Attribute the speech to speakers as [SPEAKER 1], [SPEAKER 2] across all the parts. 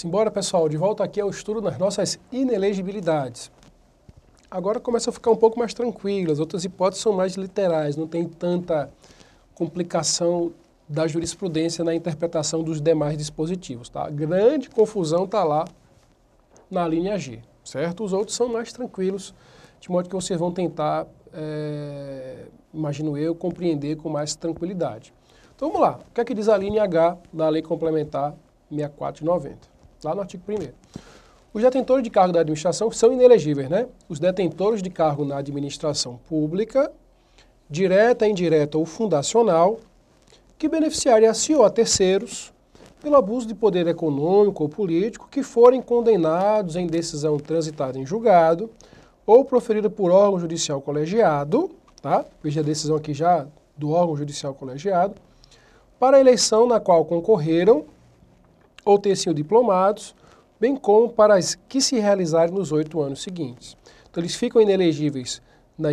[SPEAKER 1] Simbora, pessoal, de volta aqui ao estudo das nossas inelegibilidades. Agora começa a ficar um pouco mais tranquilo, as outras hipóteses são mais literais, não tem tanta complicação da jurisprudência na interpretação dos demais dispositivos, tá? A grande confusão está lá na linha G, certo? Os outros são mais tranquilos, de modo que vocês vão tentar, imagino eu, compreender com mais tranquilidade. Então vamos lá, o que é que diz a linha H da Lei Complementar 6490? Lá no artigo 1º. Os detentores de cargo da administração são inelegíveis, né? Os detentores de cargo na administração pública, direta, indireta ou fundacional, que beneficiarem a si ou a terceiros pelo abuso de poder econômico ou político, que forem condenados em decisão transitada em julgado ou proferida por órgão judicial colegiado, tá? Veja a decisão aqui já do órgão judicial colegiado, para a eleição na qual concorreram ou tenham sido diplomados, bem como para as que se realizarem nos 8 anos seguintes. Então, eles ficam inelegíveis na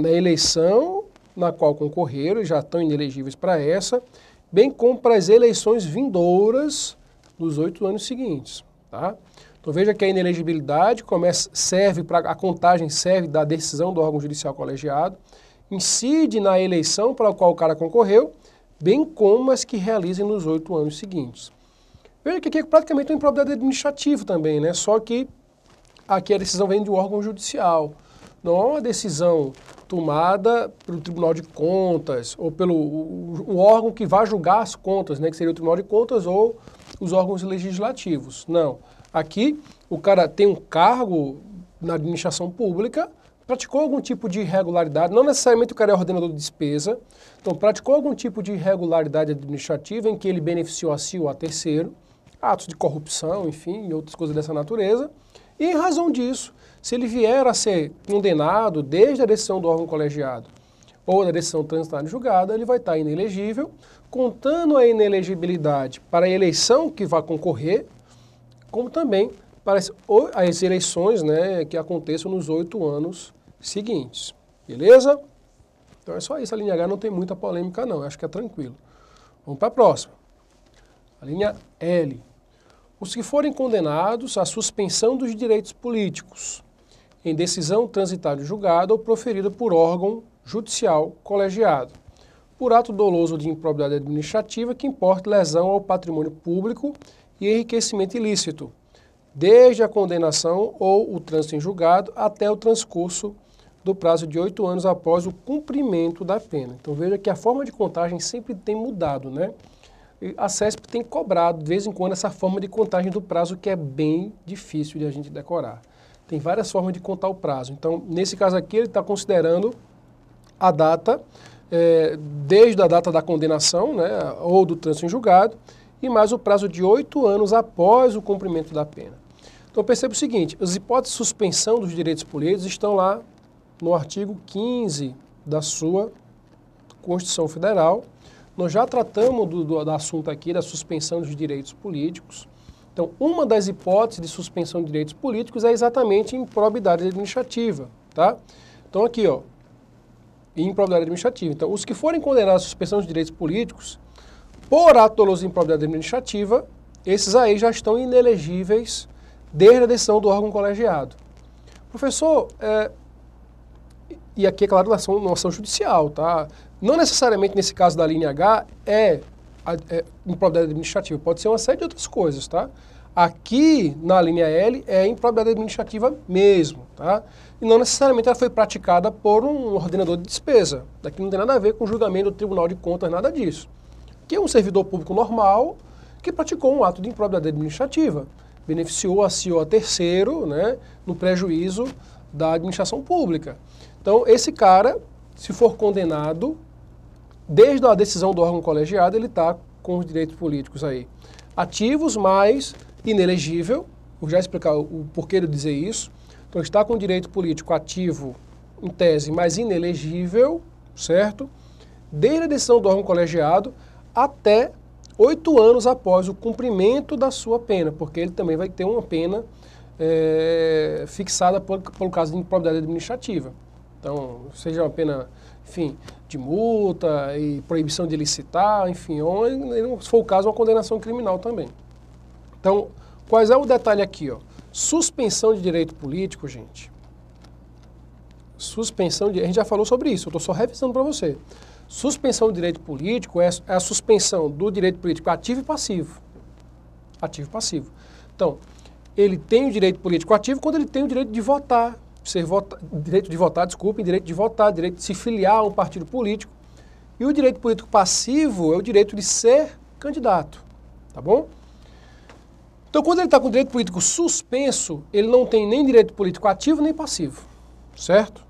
[SPEAKER 1] eleição na qual concorreram, e já estão inelegíveis para essa, bem como para as eleições vindouras nos 8 anos seguintes. Tá? Então, veja que a inelegibilidade a contagem serve da decisão do órgão judicial colegiado, incide na eleição para a qual o cara concorreu, bem como as que realizem nos 8 anos seguintes. Veja que aqui é praticamente uma improbidade administrativa também, né? Só que aqui a decisão vem de um órgão judicial. Não é uma decisão tomada pelo Tribunal de Contas ou pelo o órgão que vai julgar as contas, né? Que seria o Tribunal de Contas ou os órgãos legislativos. Não. Aqui o cara tem um cargo na administração pública, praticou algum tipo de irregularidade, não necessariamente o cara é ordenador de despesa, então praticou algum tipo de irregularidade administrativa em que ele beneficiou a si ou a terceiro, atos de corrupção, enfim, e outras coisas dessa natureza, e em razão disso, se ele vier a ser condenado desde a decisão do órgão colegiado ou da decisão transitada em julgado, ele vai estar inelegível, contando a inelegibilidade para a eleição que vai concorrer, como também para as eleições, né, que aconteçam nos 8 anos seguintes. Beleza? Então é só isso, a linha H não tem muita polêmica não, eu acho que é tranquilo. Vamos para a próxima. A linha L. Os que forem condenados à suspensão dos direitos políticos em decisão transitada em julgado ou proferida por órgão judicial colegiado, por ato doloso de improbidade administrativa que importe lesão ao patrimônio público e enriquecimento ilícito, desde a condenação ou o trânsito em julgado até o transcurso do prazo de 8 anos após o cumprimento da pena. Então veja que a forma de contagem sempre tem mudado, né? A CESP tem cobrado de vez em quando essa forma de contagem do prazo que é bem difícil de a gente decorar. Tem várias formas de contar o prazo. Então, nesse caso aqui, ele está considerando a data, desde a data da condenação, né, ou do trânsito em julgado, e mais o prazo de 8 anos após o cumprimento da pena. Então, perceba o seguinte, as hipóteses de suspensão dos direitos políticos estão lá no artigo 15 da sua Constituição Federal. Nós já tratamos do assunto aqui, da suspensão dos direitos políticos. Então, uma das hipóteses de suspensão de direitos políticos é exatamente improbidade administrativa, tá? Então, aqui, ó, improbidade administrativa. Então, os que forem condenados à suspensão de direitos políticos por ato doloso de improbidade administrativa, esses aí já estão inelegíveis desde a decisão do órgão colegiado. Professor, e aqui é claro, uma ação judicial, tá? Não necessariamente nesse caso da linha H é improbidade administrativa, pode ser uma série de outras coisas, tá? Aqui na linha L é improbidade administrativa mesmo, tá? E não necessariamente ela foi praticada por um ordenador de despesa. Daqui não tem nada a ver com julgamento do Tribunal de Contas, nada disso. Aqui é um servidor público normal que praticou um ato de improbidade administrativa, beneficiou a si ou a terceiro, né, no prejuízo da administração pública. Então, esse cara, se for condenado, desde a decisão do órgão colegiado, ele está com os direitos políticos aí ativos, mas inelegível. Vou já explicar o porquê de dizer isso. Então, está com o direito político ativo, em tese, mas inelegível, certo? Desde a decisão do órgão colegiado até 8 anos após o cumprimento da sua pena, porque ele também vai ter uma pena fixada pelo caso de improbidade administrativa. Então, seja uma pena, enfim, de multa e proibição de licitar, enfim, ou, se for o caso, uma condenação criminal também. Então, Quais é o detalhe aqui, ó? Suspensão de direito político, gente. Suspensão de... A gente já falou sobre isso, eu estou só revisando para você. Suspensão de direito político é a suspensão do direito político ativo e passivo. Ativo e passivo. Então, ele tem o direito político ativo quando ele tem o direito de votar. Direito de votar, direito de votar, direito de se filiar a um partido político. E o direito político passivo é o direito de ser candidato, tá bom? Então, quando ele está com o direito político suspenso, ele não tem nem direito político ativo nem passivo, certo?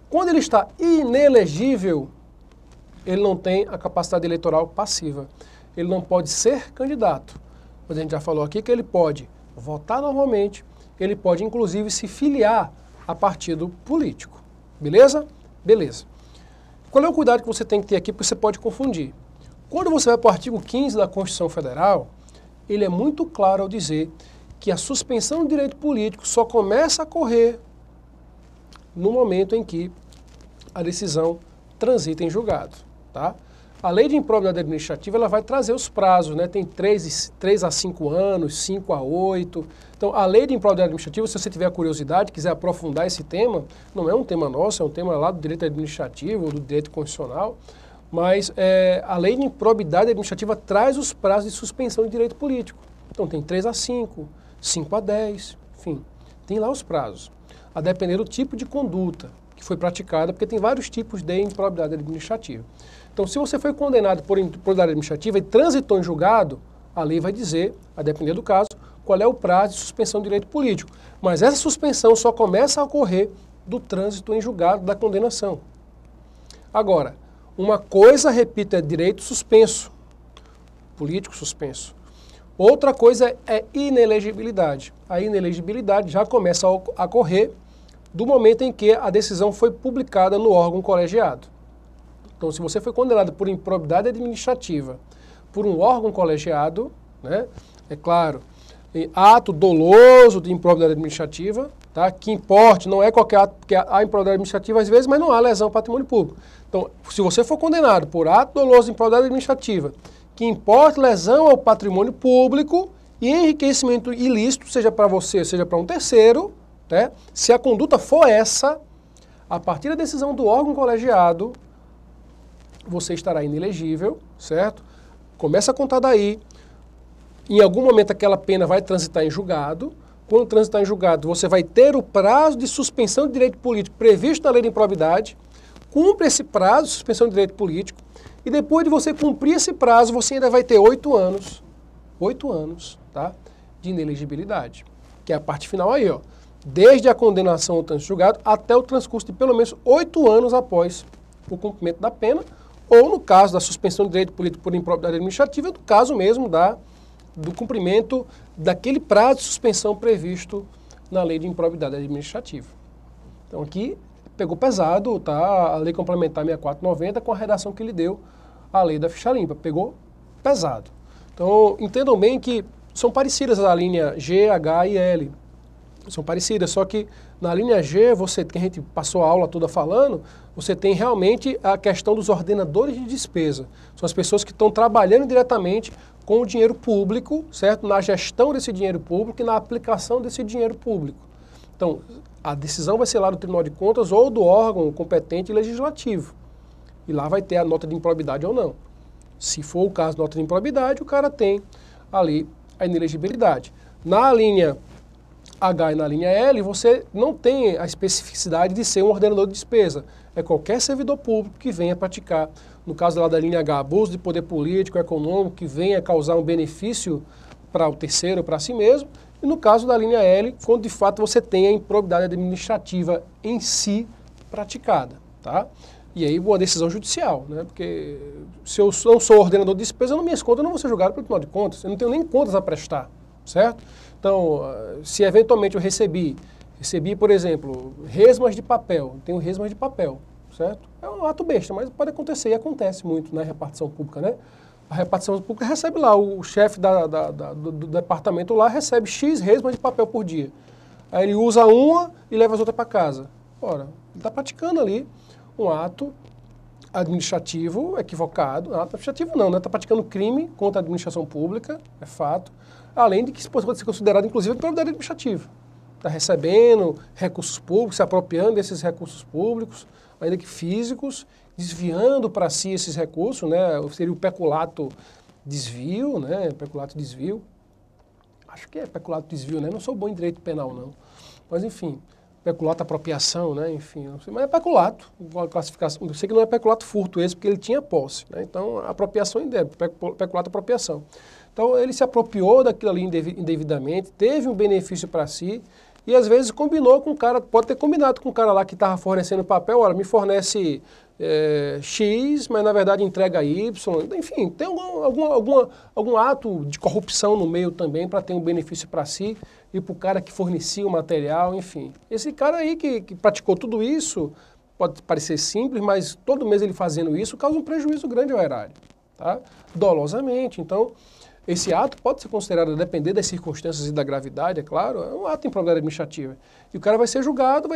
[SPEAKER 1] Quando ele está inelegível, ele não tem a capacidade eleitoral passiva. Ele não pode ser candidato. Mas a gente já falou aqui que ele pode votar normalmente, ele pode inclusive se filiar a partido político. Beleza? Beleza. Qual é o cuidado que você tem que ter aqui, porque você pode confundir. Quando você vai para o artigo 15 da Constituição Federal, ele é muito claro ao dizer que a suspensão do direito político só começa a correr no momento em que a decisão transita em julgado, tá? A lei de improbidade administrativa ela vai trazer os prazos, né? Tem 3 a 5 anos, 5 a 8. Então, a lei de improbidade administrativa, se você tiver curiosidade, quiser aprofundar esse tema, não é um tema nosso, é um tema lá do direito administrativo, ou do direito constitucional, mas a lei de improbidade administrativa traz os prazos de suspensão de direito político. Então, tem 3 a 5, 5 a 10, enfim, tem lá os prazos. A depender do tipo de conduta que foi praticada, porque tem vários tipos de improbidade administrativa. Então, se você foi condenado por improbidade administrativa e transitou em julgado, a lei vai dizer, a depender do caso, qual é o prazo de suspensão de direito político. Mas essa suspensão só começa a ocorrer do trânsito em julgado da condenação. Agora, uma coisa, repito, é direito suspenso, político suspenso. Outra coisa é inelegibilidade. A inelegibilidade já começa a ocorrer do momento em que a decisão foi publicada no órgão colegiado. Então, se você foi condenado por improbidade administrativa por um órgão colegiado, né, é claro, ato doloso de improbidade administrativa, tá, que importe, não é qualquer ato, porque há improbidade administrativa às vezes, mas não há lesão ao patrimônio público. Então, se você for condenado por ato doloso de improbidade administrativa, que importe lesão ao patrimônio público e enriquecimento ilícito, seja para você, seja para um terceiro, né, se a conduta for essa, a partir da decisão do órgão colegiado, você estará inelegível, certo? Começa a contar daí. Em algum momento aquela pena vai transitar em julgado. Quando transitar em julgado, você vai ter o prazo de suspensão de direito político previsto na lei de improbidade. Cumpre esse prazo de suspensão de direito político. E depois de você cumprir esse prazo, você ainda vai ter 8 anos, tá, de inelegibilidade. Que é a parte final aí, ó. Desde a condenação ao trânsito julgado até o transcurso de pelo menos 8 anos após o cumprimento da pena, ou no caso da suspensão de direito político por improbidade administrativa, no caso mesmo do cumprimento daquele prazo de suspensão previsto na lei de improbidade administrativa. Então aqui pegou pesado, tá, a lei complementar 6490 com a redação que lhe deu a lei da ficha limpa, pegou pesado. Então entendam bem que são parecidas a linha G, H e L. São parecidas, só que na linha G, que a gente passou a aula toda falando, você tem realmente a questão dos ordenadores de despesa. São as pessoas que estão trabalhando diretamente com o dinheiro público, certo? Na gestão desse dinheiro público e na aplicação desse dinheiro público. Então, a decisão vai ser lá do Tribunal de Contas ou do órgão competente legislativo. E lá vai ter a nota de improbidade ou não. Se for o caso de nota de improbidade, o cara tem ali a inelegibilidade. Na linha H e na linha L, você não tem a especificidade de ser um ordenador de despesa. É qualquer servidor público que venha praticar, no caso lá da linha H, abuso de poder político, econômico, que venha causar um benefício para o terceiro, para si mesmo. E no caso da linha L, quando de fato você tem a improbidade administrativa em si praticada, tá? E aí uma decisão judicial, né? Porque se eu não sou ordenador de despesa, minhas contas não vão ser julgadas pelo Tribunal de Contas. Eu não tenho nem contas a prestar, certo? Então, se eventualmente eu recebi, por exemplo, resmas de papel, tenho resmas de papel, certo? É um ato besta, mas pode acontecer e acontece muito na repartição pública, né? A repartição pública recebe lá, o chefe do departamento lá recebe X resmas de papel por dia. Aí ele usa uma e leva as outras para casa. Ora, ele está praticando ali um ato administrativo equivocado, ato administrativo não, né? Está praticando crime contra a administração pública, é fato. além de que isso pode ser considerado, inclusive, improbidade administrativa. Está recebendo recursos públicos, se apropriando desses recursos públicos, ainda que físicos, desviando para si esses recursos, né? Seria o peculato desvio, né? Peculato desvio. Acho que é peculato desvio, né? Não sou bom em direito penal, não. Mas, enfim, peculato apropriação, né? Enfim, não sei, mas é peculato. Classificação. Eu sei que não é peculato furto esse, porque ele tinha posse, né? Então, apropriação indébita, peculato apropriação. Então, ele se apropriou daquilo ali indevidamente, teve um benefício para si, e às vezes combinou com o cara, pode ter combinado com o cara lá que estava fornecendo papel, olha, me fornece X, mas na verdade entrega Y, enfim, tem algum ato de corrupção no meio também para ter um benefício para si e para o cara que fornecia o material, enfim. Esse cara aí que praticou tudo isso, pode parecer simples, mas todo mês ele fazendo isso causa um prejuízo grande ao erário, tá? Dolosamente, então... Esse ato pode ser considerado, a depender das circunstâncias e da gravidade, é claro, é um ato em improbidade administrativa. E o cara vai ser julgado,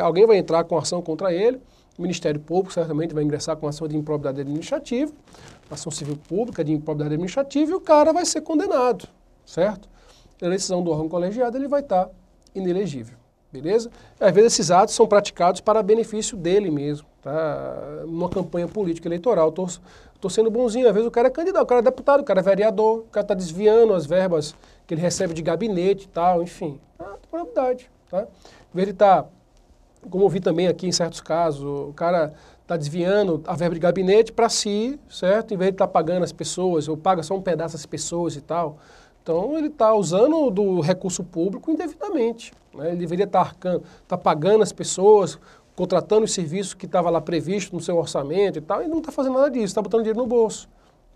[SPEAKER 1] alguém vai entrar com ação contra ele, o Ministério Público certamente vai ingressar com ação de improbidade administrativa, ação civil pública de improbidade administrativa, e o cara vai ser condenado, certo? Na decisão do órgão colegiado ele vai estar inelegível, beleza? Às vezes esses atos são praticados para benefício dele mesmo, tá? Numa campanha política eleitoral. Estou sendo bonzinho, às vezes o cara é candidato, o cara é deputado, o cara é vereador, o cara está desviando as verbas que ele recebe de gabinete e tal, enfim. Probabilidade, tá? Em vez de estar, como eu vi também aqui em certos casos, o cara está desviando a verba de gabinete para si, certo? Em vez de estar pagando as pessoas, ou paga só um pedaço das pessoas e tal. Então ele está usando do recurso público indevidamente, né? Ele deveria estar pagando as pessoas, contratando os serviços que estava lá previsto no seu orçamento e tal, e não está fazendo nada disso, está botando dinheiro no bolso.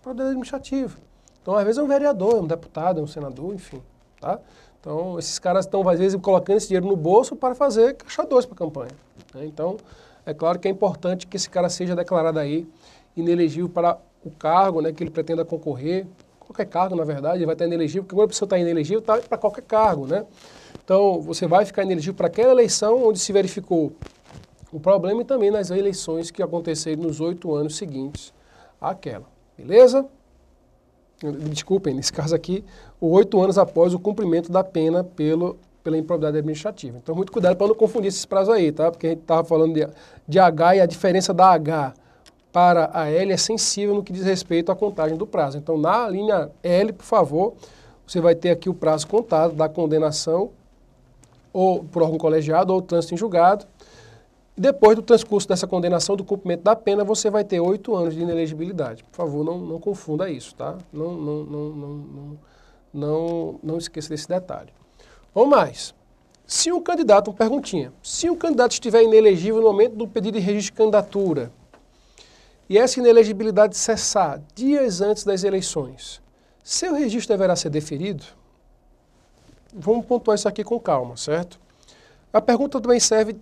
[SPEAKER 1] Problema administrativo. Então, às vezes é um vereador, é um deputado, é um senador, enfim, tá? Então, esses caras estão, às vezes, colocando esse dinheiro no bolso para fazer caixa 2 para a campanha, né? Então, é claro que é importante que esse cara seja declarado aí inelegível para o cargo, né, que ele pretenda concorrer, qualquer cargo, na verdade, ele vai estar inelegível, porque quando a pessoa está inelegível, está para qualquer cargo, né? Então, você vai ficar inelegível para aquela eleição onde se verificou o problema e também nas eleições que aconteceram nos 8 anos seguintes àquela, beleza? Desculpem, nesse caso aqui, 8 anos após o cumprimento da pena pela improbidade administrativa. Então, muito cuidado para não confundir esses prazos aí, tá? Porque a gente estava falando de H e a diferença da H para a L é sensível no que diz respeito à contagem do prazo. Então, na linha L, por favor, você vai ter aqui o prazo contado da condenação ou por órgão colegiado ou trânsito em julgado. Depois do transcurso dessa condenação, do cumprimento da pena, você vai ter 8 anos de inelegibilidade. Por favor, não confunda isso, tá? Não esqueça desse detalhe. Vamos mais. Se um candidato, uma perguntinha, se um candidato estiver inelegível no momento do pedido de registro de candidatura e essa inelegibilidade cessar dias antes das eleições, seu registro deverá ser deferido? Vamos pontuar isso aqui com calma, certo? A pergunta também serve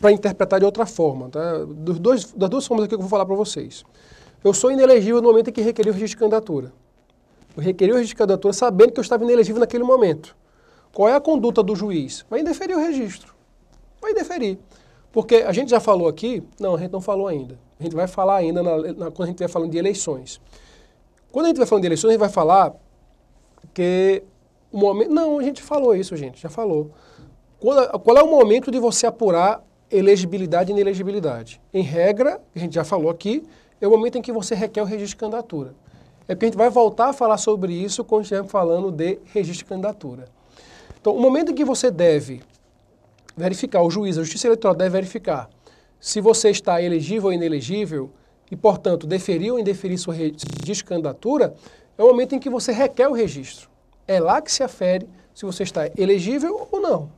[SPEAKER 1] para interpretar de outra forma, tá? Das duas formas aqui que eu vou falar para vocês. Eu sou inelegível no momento em que requeri o registro de candidatura. Eu requeri o registro de candidatura sabendo que eu estava inelegível naquele momento. Qual é a conduta do juiz? Vai indeferir o registro. Vai indeferir. Porque a gente já falou aqui, não, a gente não falou ainda. A gente vai falar ainda quando a gente estiver falando de eleições. Quando a gente estiver falando de eleições, a gente vai falar que o momento... Não, a gente falou isso, gente, já falou. Qual é o momento de você apurar elegibilidade e inelegibilidade? Em regra, a gente já falou aqui, é o momento em que você requer o registro de candidatura. É porque a gente vai voltar a falar sobre isso quando estivermos falando de registro de candidatura. Então, o momento em que você deve verificar, o juiz, a Justiça Eleitoral deve verificar se você está elegível ou inelegível e, portanto, deferir ou indeferir seu registro de candidatura, é o momento em que você requer o registro. É lá que se afere se você está elegível ou não.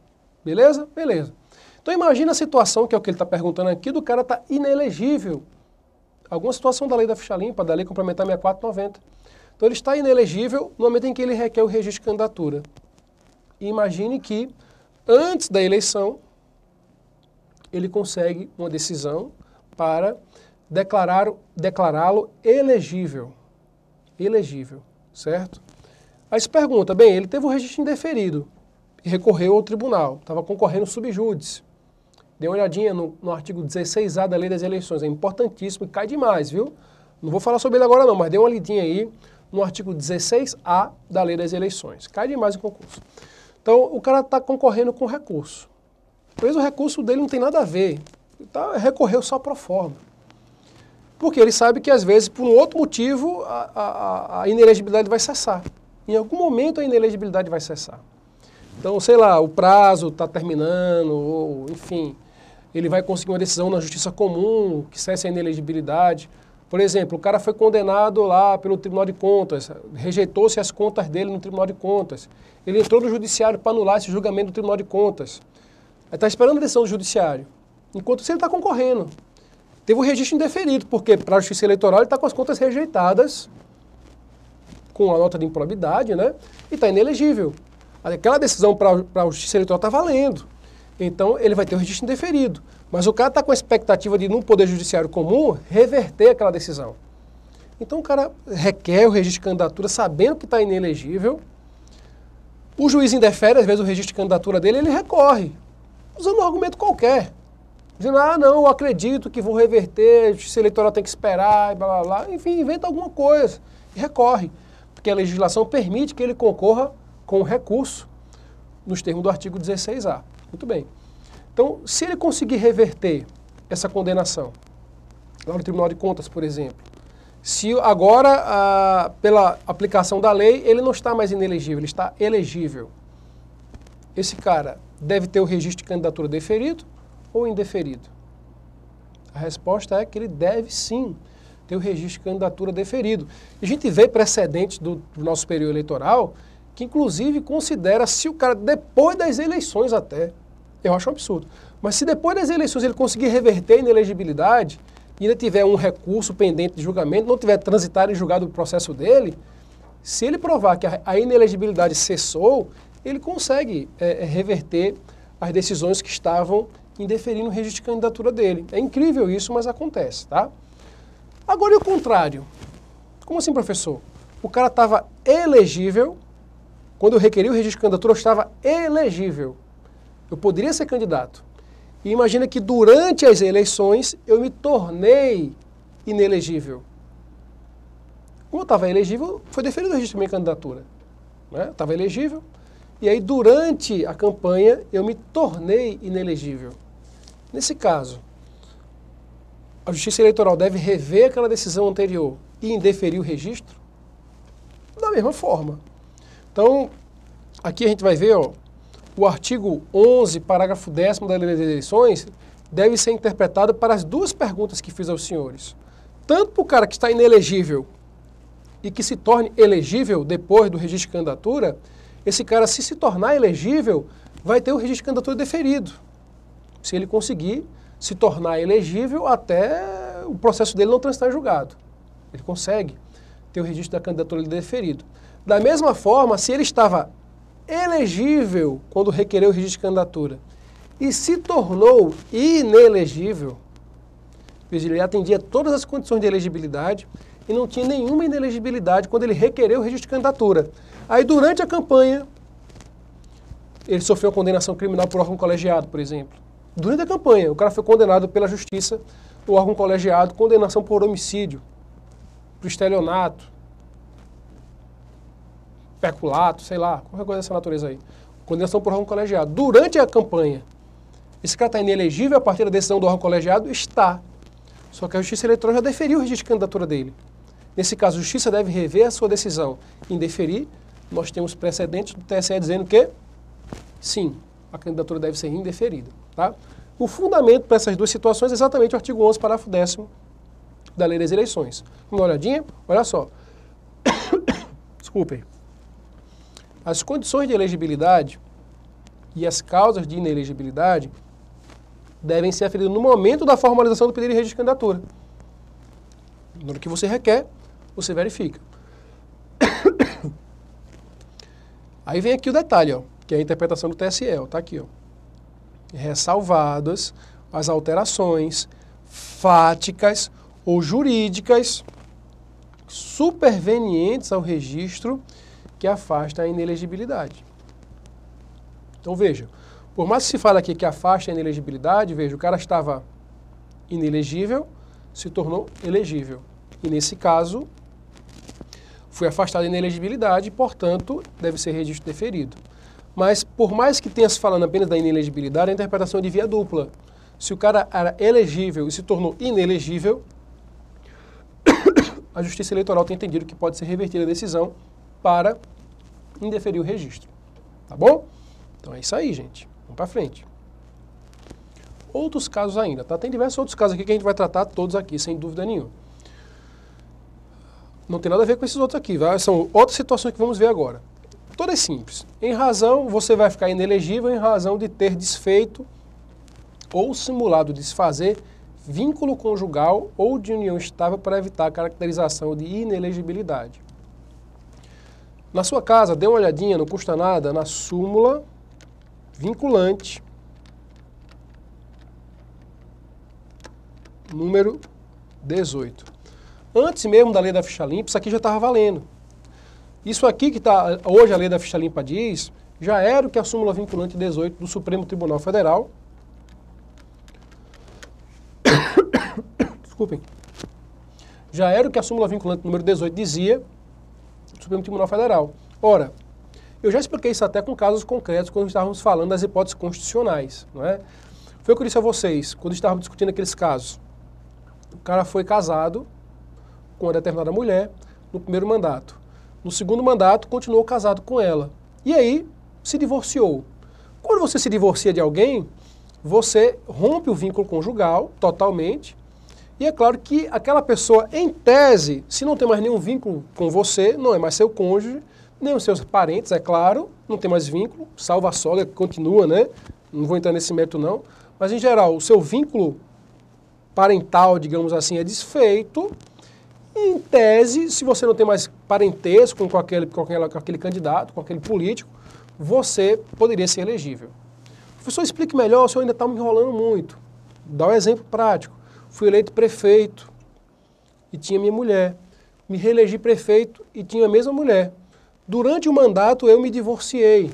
[SPEAKER 1] Beleza? Beleza. Então imagina a situação, que é o que ele está perguntando aqui, do cara estar inelegível. Alguma situação da lei da ficha limpa, da lei complementar 6490. Então ele está inelegível no momento em que ele requer o registro de candidatura. E imagine que, antes da eleição, ele consegue uma decisão para declará-lo elegível. Elegível, certo? Aí se pergunta, bem, ele teve o registro indeferido e recorreu ao tribunal, estava concorrendo subjúdice. Dê uma olhadinha no artigo 16A da Lei das Eleições, é importantíssimo e cai demais, viu? Não vou falar sobre ele agora não, mas dê uma lidinha aí no artigo 16A da Lei das Eleições. Cai demais em concurso. Então, o cara está concorrendo com recurso. Talvez o recurso dele não tem nada a ver. Então, recorreu só pro forma. Porque ele sabe que, às vezes, por um outro motivo, a inelegibilidade vai cessar. Em algum momento, a inelegibilidade vai cessar. Então, sei lá, o prazo está terminando, ou, enfim, ele vai conseguir uma decisão na justiça comum que cesse a inelegibilidade. Por exemplo, o cara foi condenado lá pelo Tribunal de Contas, rejeitou-se as contas dele no Tribunal de Contas. Ele entrou no judiciário para anular esse julgamento do Tribunal de Contas. Aí está esperando a decisão do judiciário. Enquanto ele está concorrendo. Teve o registro indeferido, porque para a Justiça Eleitoral ele está com as contas rejeitadas, com a nota de improbidade, né? E está inelegível. Aquela decisão para a Justiça Eleitoral está valendo. Então ele vai ter o registro indeferido. Mas o cara está com a expectativa de, no Poder Judiciário comum, reverter aquela decisão. Então o cara requer o registro de candidatura sabendo que está inelegível. O juiz indefere, às vezes, o registro de candidatura dele, ele recorre, usando um argumento qualquer. Dizendo, ah, não, eu acredito que vou reverter, a Justiça Eleitoral tem que esperar, e blá, blá, blá. Enfim, inventa alguma coisa e recorre. Porque a legislação permite que ele concorra com recurso nos termos do artigo 16A. Muito bem. Então, se ele conseguir reverter essa condenação, lá no Tribunal de Contas, por exemplo, se agora, pela aplicação da lei, ele não está mais inelegível, ele está elegível, esse cara deve ter o registro de candidatura deferido ou indeferido? A resposta é que ele deve sim ter o registro de candidatura deferido. A gente vê precedentes do nosso período eleitoral que inclusive considera se o cara, depois das eleições até, eu acho um absurdo, mas se depois das eleições ele conseguir reverter a inelegibilidade e ainda tiver um recurso pendente de julgamento, não tiver transitado e julgado o processo dele, se ele provar que a inelegibilidade cessou, ele consegue reverter as decisões que estavam indeferindo o registro de candidatura dele. É incrível isso, mas acontece, tá? Agora e o contrário? Como assim, professor? O cara estava elegível, quando eu requeri o registro de candidatura, eu estava elegível. Eu poderia ser candidato. E imagina que durante as eleições eu me tornei inelegível. Como eu estava elegível, foi deferido o registro da minha candidatura. Né? Eu estava elegível. E aí, durante a campanha, eu me tornei inelegível. Nesse caso, a Justiça Eleitoral deve rever aquela decisão anterior e indeferir o registro? Da mesma forma. Então, aqui a gente vai ver, ó, o artigo 11, parágrafo 10º da Lei das Eleições, deve ser interpretado para as duas perguntas que fiz aos senhores. Tanto para o cara que está inelegível e que se torne elegível depois do registro de candidatura, esse cara, se tornar elegível, vai ter o registro de candidatura deferido. Se ele conseguir se tornar elegível até o processo dele não transitar em julgado. Ele consegue ter o registro da candidatura deferido. Da mesma forma, se ele estava elegível quando requereu o registro de candidatura e se tornou inelegível, ele atendia todas as condições de elegibilidade e não tinha nenhuma inelegibilidade quando ele requereu o registro de candidatura. Aí, durante a campanha, ele sofreu condenação criminal por órgão colegiado, por exemplo. Durante a campanha, o cara foi condenado pela justiça, o órgão colegiado, condenação por homicídio, por estelionato, peculato, sei lá, qualquer coisa dessa natureza aí. Condenação por órgão colegiado. Durante a campanha, esse cara está inelegível a partir da decisão do órgão colegiado? Está. Só que a Justiça Eleitoral já deferiu o registro de candidatura dele. Nesse caso, a Justiça deve rever a sua decisão em deferir. Nós temos precedentes do TSE dizendo que, sim, a candidatura deve ser indeferida. Tá? O fundamento para essas duas situações é exatamente o artigo 11, parágrafo 10º da Lei das Eleições. Uma olhadinha? Olha só. Desculpem. As condições de elegibilidade e as causas de inelegibilidade devem ser aferidas no momento da formalização do pedido de registro de candidatura. Na hora que você requer, você verifica. Aí vem aqui o detalhe, ó, que é a interpretação do TSE, está aqui, ó. Ressalvadas as alterações fáticas ou jurídicas supervenientes ao registro que afasta a inelegibilidade. Então veja, por mais que se fale aqui que afasta a inelegibilidade, veja, o cara estava inelegível, se tornou elegível. E nesse caso, Fui afastado de inelegibilidade e, portanto, deve ser registro deferido. Mas, por mais que tenha se falando apenas da inelegibilidade, a interpretação é de via dupla. Se o cara era elegível e se tornou inelegível, a Justiça Eleitoral tem entendido que pode ser revertida a decisão para indeferir o registro. Tá bom? Então é isso aí, gente. Vamos para frente. Outros casos ainda, tá? Tem diversos outros casos aqui que a gente vai tratar todos aqui, sem dúvida nenhuma. Não tem nada a ver com esses outros aqui, vai? São outras situações que vamos ver agora. Tudo é simples. Em razão, você vai ficar inelegível em razão de ter desfeito ou simulado desfazer vínculo conjugal ou de união estável para evitar a caracterização de inelegibilidade. Na sua casa, dê uma olhadinha, não custa nada, na súmula vinculante número 18. Antes mesmo da lei da ficha limpa, isso aqui já estava valendo. Isso aqui que hoje a lei da ficha limpa diz, já era o que a súmula vinculante 18 do Supremo Tribunal Federal desculpem, já era o que a súmula vinculante número 18 dizia do Supremo Tribunal Federal. Ora, eu já expliquei isso até com casos concretos quando estávamos falando das hipóteses constitucionais, não é? Foi o que eu disse a vocês, quando estávamos discutindo aqueles casos. O cara foi casado com uma determinada mulher no primeiro mandato. No segundo mandato, continuou casado com ela. E aí, se divorciou. Quando você se divorcia de alguém, você rompe o vínculo conjugal totalmente. E é claro que aquela pessoa, em tese, se não tem mais nenhum vínculo com você, não é mais seu cônjuge, nem os seus parentes, é claro, não tem mais vínculo, salvo a sogra que continua, né? Não vou entrar nesse mérito não. Mas, em geral, o seu vínculo parental, digamos assim, é desfeito. Em tese, se você não tem mais parentesco com aquele candidato, com aquele político, você poderia ser elegível. Professor, explique melhor, o senhor ainda está me enrolando muito. Dá um exemplo prático. Fui eleito prefeito e tinha minha mulher. Me reelegi prefeito e tinha a mesma mulher. Durante o mandato eu me divorciei.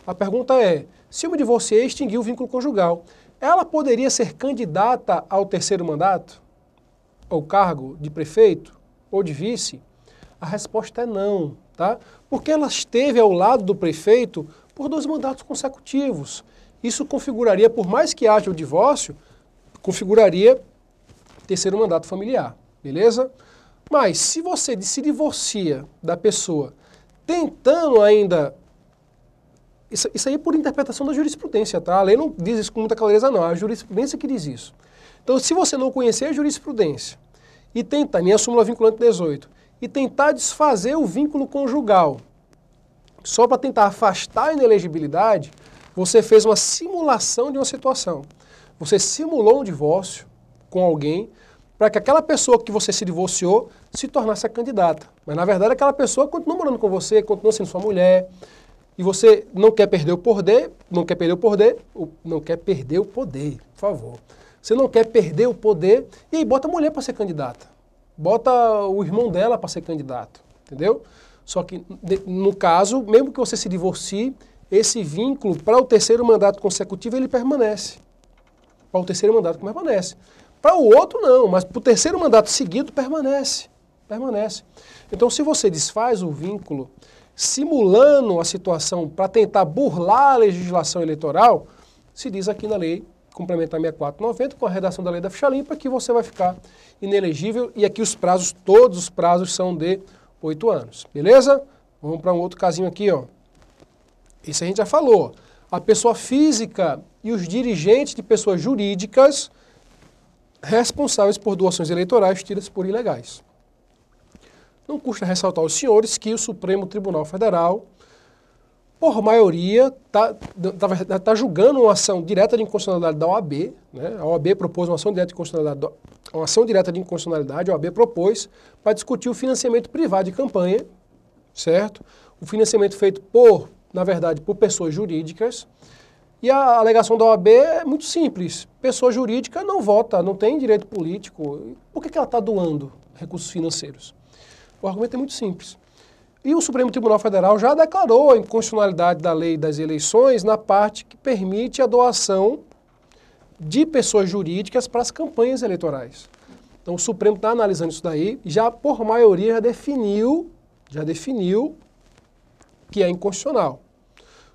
[SPEAKER 1] A pergunta é, se eu me divorciei, extingui o vínculo conjugal, ela poderia ser candidata ao terceiro mandato? Ao cargo de prefeito ou de vice? A resposta é não, tá? Porque ela esteve ao lado do prefeito por 2 mandatos consecutivos. Isso configuraria, por mais que haja o divórcio, configuraria terceiro mandato familiar, beleza? Mas se você se divorcia da pessoa tentando ainda... Isso aí é por interpretação da jurisprudência, tá? A lei não diz isso com muita clareza não, é a jurisprudência que diz isso. Então, se você não conhecer a jurisprudência e tentar, nem a súmula vinculante 18, e tentar desfazer o vínculo conjugal só para tentar afastar a inelegibilidade, você fez uma simulação de uma situação. Você simulou um divórcio com alguém para que aquela pessoa que você se divorciou se tornasse a candidata. Mas, na verdade, aquela pessoa continua morando com você, continua sendo sua mulher, e você não quer perder o poder, por favor. Você não quer perder o poder e aí bota a mulher para ser candidata. Bota o irmão dela para ser candidato, entendeu? Só que, no caso, mesmo que você se divorcie, esse vínculo para o terceiro mandato consecutivo, ele permanece. Para o terceiro mandato permanece. Para o outro, não, mas para o terceiro mandato seguido, permanece. Permanece. Então, se você desfaz o vínculo, simulando a situação para tentar burlar a legislação eleitoral, se diz aqui na lei complementar 6490, com a redação da lei da ficha limpa, que você vai ficar inelegível, e aqui os prazos, todos os prazos são de 8 anos, beleza? Vamos para um outro casinho aqui, ó. Isso a gente já falou. A pessoa física e os dirigentes de pessoas jurídicas responsáveis por doações eleitorais tidas por ilegais. Não custa ressaltar aos senhores que o Supremo Tribunal Federal, por maioria, está julgando uma ação direta de inconstitucionalidade da OAB, né? A OAB propôs uma ação direta de inconstitucionalidade, a OAB propôs para discutir o financiamento privado de campanha, certo? O financiamento feito na verdade, por pessoas jurídicas, e a alegação da OAB é muito simples. Pessoa jurídica não vota, não tem direito político. Por que ela está doando recursos financeiros? O argumento é muito simples. E o Supremo Tribunal Federal já declarou a inconstitucionalidade da lei das eleições na parte que permite a doação de pessoas jurídicas para as campanhas eleitorais. Então o Supremo está analisando isso daí, já por maioria já definiu que é inconstitucional.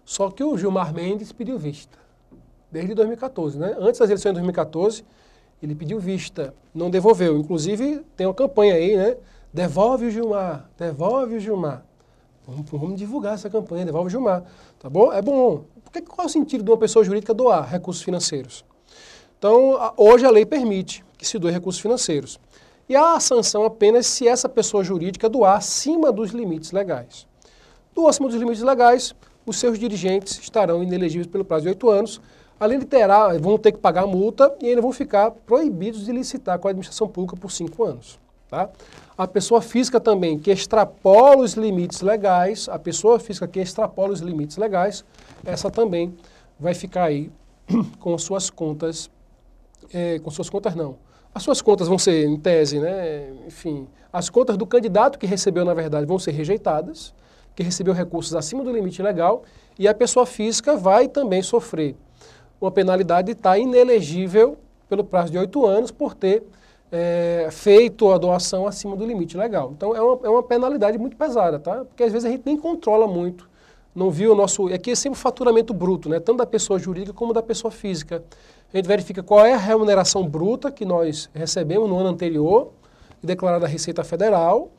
[SPEAKER 1] Só que o Gilmar Mendes pediu vista, desde 2014, né? Antes das eleições de 2014, ele pediu vista, não devolveu. Inclusive tem uma campanha aí, né? Devolve o Gilmar, devolve o Gilmar. Vamos divulgar essa campanha, devolve o Gilmar, tá bom? É bom. Qual é o sentido de uma pessoa jurídica doar recursos financeiros? Então, hoje a lei permite que se doe recursos financeiros. E há a sanção apenas se essa pessoa jurídica doar acima dos limites legais. Doou acima dos limites legais, os seus dirigentes estarão inelegíveis pelo prazo de 8 anos, além de vão ter que pagar a multa e ainda vão ficar proibidos de licitar com a administração pública por 5 anos. Tá? A pessoa física também que extrapola os limites legais, essa também vai ficar aí com suas contas, as suas contas vão ser, em tese, né, enfim, as contas do candidato que recebeu, na verdade, vão ser rejeitadas, que recebeu recursos acima do limite legal, e a pessoa física vai também sofrer uma penalidade de estar inelegível pelo prazo de 8 anos por ter feito a doação acima do limite legal. Então é uma penalidade muito pesada, tá? Porque às vezes a gente nem controla muito, não viu o nosso... Aqui é sempre o faturamento bruto, né? Tanto da pessoa jurídica como da pessoa física. A gente verifica qual é a remuneração bruta que nós recebemos no ano anterior, declarada a Receita Federal.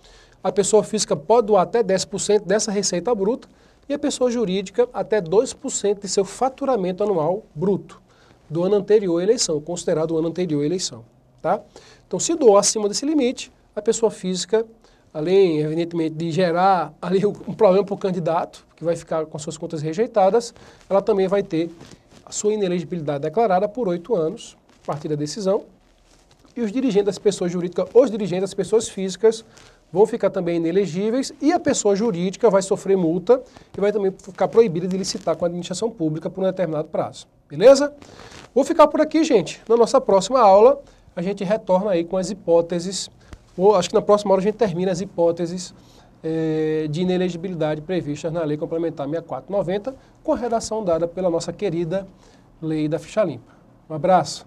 [SPEAKER 1] A pessoa física pode doar até 10% dessa receita bruta e a pessoa jurídica até 2% de seu faturamento anual bruto do ano anterior à eleição, considerado o ano anterior à eleição. Tá? Então, se doar acima desse limite, a pessoa física, além, evidentemente, de gerar ali um problema para o candidato, que vai ficar com as suas contas rejeitadas, ela também vai ter a sua inelegibilidade declarada por 8 anos, a partir da decisão, e os dirigentes das pessoas jurídicas, os dirigentes das pessoas físicas vão ficar também inelegíveis e a pessoa jurídica vai sofrer multa e vai também ficar proibida de licitar com a administração pública por um determinado prazo. Beleza? Vou ficar por aqui, gente. Na nossa próxima aula, a gente retorna aí com as hipóteses, acho que na próxima hora a gente termina as hipóteses de inelegibilidade previstas na Lei Complementar 6490, com a redação dada pela nossa querida Lei da Ficha Limpa. Um abraço.